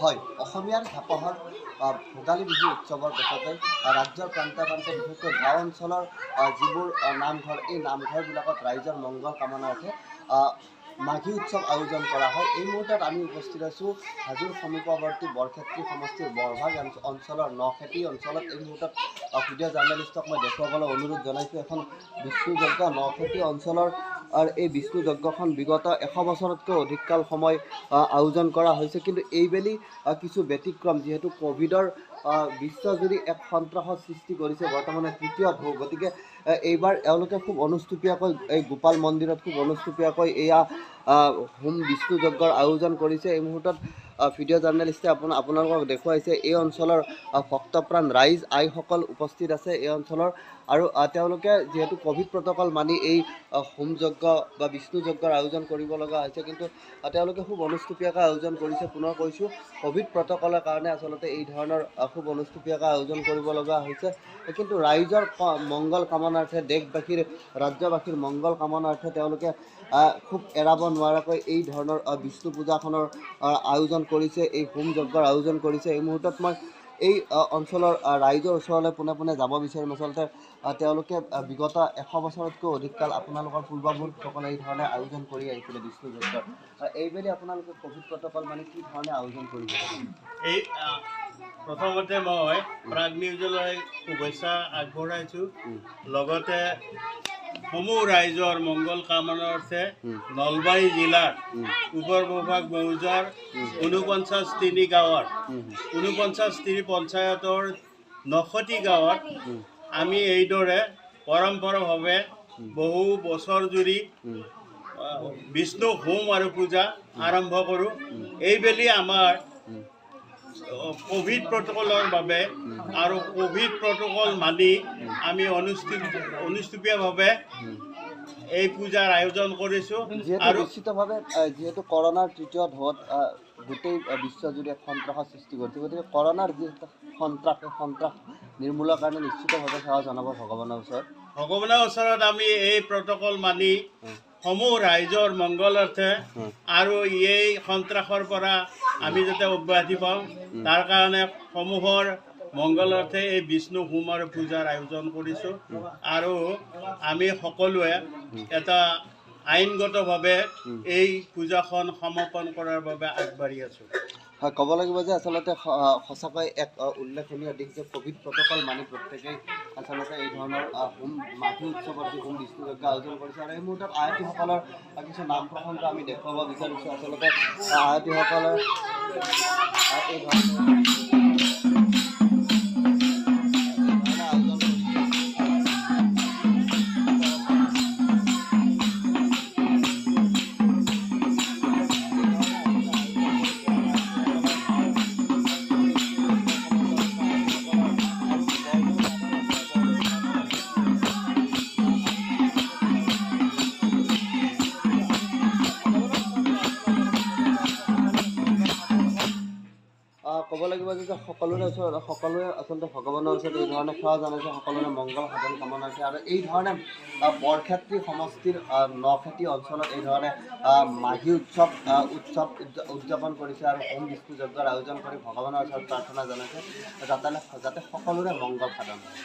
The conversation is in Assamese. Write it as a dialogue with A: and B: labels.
A: হয়, অসমীয়াৰ ধাপহৰ ভোগালী বিহু উৎসৱৰ পাছতে ৰাজ্যৰ প্ৰান্তে প্ৰান্তে বিশেষকৈ গাঁও অঞ্চলৰ যিবোৰ নামঘৰ, এই নামঘৰবিলাকত ৰাইজৰ মংগল কামনাৰ্থে মাঘী উৎসৱ আয়োজন কৰা হয়। এই মুহূৰ্তত আমি উপস্থিত আছোঁ হাজোৰ সমীপৱৰ্তী বৰক্ষেত্ৰী সমষ্টিৰ বৰভাগ অঞ্চলৰ নখেতি অঞ্চলত। এই মুহূৰ্তত ভিডিঅ' জাৰ্নেলিষ্টক মই দেখুৱাবলৈ অনুৰোধ জনাইছোঁ। এখন বিষ্ণু যজ্ঞ নখেতি অঞ্চলৰ এই বিষ্ণু যজ্ঞখন বিগত 100 বছৰতকৈ অধিক কাল সময় আয়োজন কৰা হৈছে, কিন্তু এইবেলি কিছু ব্যতিক্ৰম, যিহেতু কোভিডৰ বিশ্বজুৰি এক সন্ত্ৰাসৰ সৃষ্টি কৰিছে বৰ্তমানে তৃতীয় ঢৌ। গতিকে এইবাৰ এওঁলোকে খুব অনুষ্টুপীয়াকৈ এই গোপাল মন্দিৰত খুব অনুষ্টুপীয়াকৈ এয়া হোম বিষ্ণু যজ্ঞৰ আয়োজন কৰিছে। এই মুহূৰ্তত ভিডিঅ' জাৰ্নেলিষ্টে আপোনালোকক দেখুৱাইছে এই অঞ্চলৰ ভক্তপ্ৰাণ ৰাইজ আইসকল উপস্থিত আছে এই অঞ্চলৰ, আৰু তেওঁলোকে যিহেতু কোভিড প্ৰট'কল মানি এই হোম যজ্ঞ বা বিষ্ণু যজ্ঞৰ আয়োজন কৰিব লগা হৈছে, কিন্তু তেওঁলোকে খুব অনুষ্টুপীয়াকৈ আয়োজন কৰিছে। পুনৰ কৈছোঁ, কোভিড প্ৰট'কলৰ কাৰণে আচলতে এই ধৰণৰ খুব অনুষ্টুপীয়াকৈ আয়োজন কৰিব লগা হৈছে, কিন্তু ৰাইজৰ মংগল কামনাৰ্থে, দেশবাসীৰ ৰাজ্যবাসীৰ মংগল কামনাৰ্থে তেওঁলোকে খুব এৰাব নোৱাৰাকৈ এই ধৰণৰ বিষ্ণু পূজাখনৰ আয়োজন কৰিছে, এই হোম যজ্ঞৰ আয়োজন কৰিছে। এই মুহূৰ্তত মই এই অঞ্চলৰ ৰাইজৰ ওচৰলৈ পোনে পোনে যাব বিচাৰিম। আচলতে তেওঁলোকে বিগত 100 বছৰতকৈ অধিক কাল আপোনালোকৰ পূৰ্বপুৰুষসকলে এই ধৰণে আয়োজন কৰি আহিছিলে বিষ্ণু যজ্ঞৰ। এইবেলি আপোনালোকে কোভিড প্ৰট'কল মানে কি ধৰণে আয়োজন কৰিব?
B: এই প্ৰথমতে মই প্ৰাগ নিউজলৈ শুভেচ্ছা আগবঢ়াইছোঁ, লগতে সমূহ ৰাইজৰ মংগল কামনাৰ্থে নলবাৰী জিলাৰ পূবৰ বৰভাগ মৌজাৰ ৪৯ গাঁৱৰ ৪৯ পঞ্চায়তৰ নখতি গাঁৱত আমি এইদৰে পৰম্পৰাভাৱে বহু বছৰ জুৰি বিষ্ণু হোম আৰু পূজা আৰম্ভ কৰোঁ। এইবেলি আমাৰ কোভিড প্ৰট'কলৰ বাবে আৰু কোভিড প্ৰট'কল মানি আমি অনুষ্টুপীয়াভাৱে এই পূজাৰ আয়োজন কৰিছোঁ।
A: আৰু নিশ্চিতভাৱে যিহেতু কৰোণাৰ তৃতীয় ঢৌত গোটেই বিশ্বজুৰি এক সন্ত্ৰাসৰ সৃষ্টি কৰিছে, গতিকে কৰোণাৰ যি সন্ত্ৰাস নিৰ্মূলৰ কাৰণে নিশ্চিতভাৱে সেৱা জনাব ভগৱানৰ ওচৰত আমি এই প্ৰট'কল মানি সমূহ ৰাইজৰ মংগলাৰ্থে আৰু এই সন্ত্ৰাসৰ পৰা আমি যাতে অব্যাহতি পাওঁ তাৰ কাৰণে সমূহৰ মংগলাৰ্থে এই বিষ্ণু হোম আৰু পূজাৰ আয়োজন কৰিছোঁ। আৰু আমি সকলোৱে এটা আইনগতভাৱে এই পূজাখন সমাপন কৰাৰ বাবে আগবাঢ়ি আছোঁ। হয়, ক'ব লাগিব যে আচলতে সঁচাকৈ এক উল্লেখনীয় দিশ যে কোভিড প্ৰট'কল মানি প্ৰত্যেকেই আচলতে এই ধৰণৰ হোম মাঘী উৎসৱৰ যি হোম বিষ্ণু যজ্ঞ আয়োজন কৰিছে। আৰু এই মুহূৰ্তত আয়তীসকলৰ কিছু নাম প্ৰসংগ আমি দেখুৱাব বিচাৰিছোঁ। আচলতে আয়তীসকলৰ এই ধৰণৰ ক'ব লাগিব যে সকলোৰে আচলতে ভগৱানৰ ওচৰত এই ধৰণে সেৱা জনাইছে, সকলোৰে মংগল সাধন কামনাৰ্থে। আৰু এই ধৰণে বৰক্ষেত্ৰী সমষ্টিৰ নখেতি অঞ্চলত এই ধৰণে মাঘী উৎসৱ উদযাপন কৰিছে আৰু হোম বিষ্ণু যজ্ঞৰ আয়োজন কৰি ভগৱানৰ ওচৰত প্ৰাৰ্থনা জনাইছে যাতে সকলোৰে মংগল সাধন হয়।